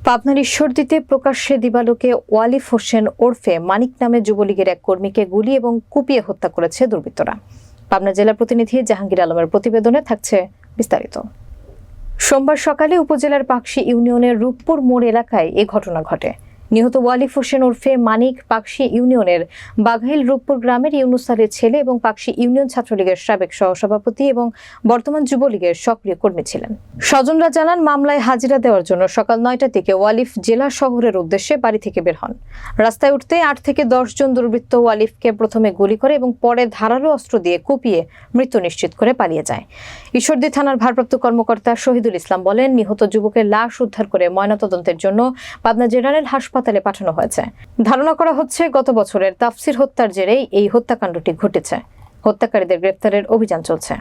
পাবনার ঈশ্বরদীতে প্রকাশ্যে দিবালোকে ওয়ালিফ হোসেন ওরফে মানিক নামে যুবলীগের এক কর্মীকে গুলি এবং কুপিয়ে হত্যা করেছে দুর্বৃত্তরা। পাবনা জেলা প্রতিনিধি জাহাঙ্গীর আলমের প্রতিবেদনে থাকছে বিস্তারিত। সোমবার সকালে উপজেলার পাকশী ইউনিয়নের রূপপুর মোড় এলাকায় এ ঘটনা ঘটে। নিহত ওয়ালিফ হোসেন ওরফে মানিক পাকশী ইউনিয়নের বাঘাইল রূপপুর গ্রামের ইউনুস আলীর ছেলে এবং পাকশী ইউনিয়ন ছাত্রলীগের সাবেক সহসভাপতি এবং বর্তমান যুবলীগের সক্রিয় কর্মী ছিলেন। স্বজনরা জানান, মামলায় হাজিরা দেওয়ার জন্য সকাল 9টার দিকে ওয়ালিফ জেলা শহরের উদ্দেশ্যে বাড়ি থেকে বের হন। রাস্তায় উঠতে 8 থেকে 10 জন দুর্বৃত্ত ওয়ালিফকে প্রথমে গুলি করে এবং পরে ধারালো অস্ত্র দিয়ে কুপিয়ে মৃত্যু নিশ্চিত করে পালিয়ে যায়। ঈশ্বরদী থানার ভারপ্রাপ্ত কর্মকর্তা শহীদুল ইসলাম বলেন, নিহত যুবকের লাশ উদ্ধার করে ময়নাতদন্তের জন্য পাবনা জেনারেল হাসপাতালে পাঠানো হয়েছে। ধারণা করা হচ্ছে, গত বছরের তাফসির হত্যার জেরেই এই হত্যাকাণ্ডটি ঘটেছে। হত্যাকারীদের গ্রেফতারের অভিযান চলছে।